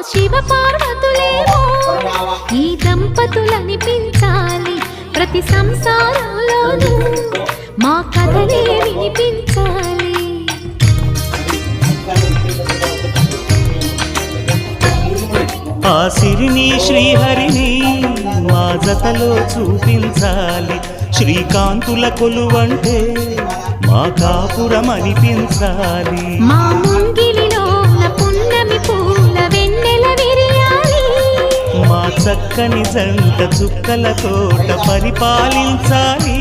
శివ పార్వతులేమో ఈ దంపతులనిపించాలి ప్రతి సంసారంలోనూ మా కథలే వినిపించాలి. ఆ సిరిని శ్రీహరిని మా జతలో చూపించాలి. శ్రీకాంతుల కొలువంటే మా కాపురం అనిపించాలి. మా ముంగిలిలో పున్నమి పూల వెన్నెల విరియాలి. మా చక్కని జంట చుక్కల తోట పరిపాలించాలి.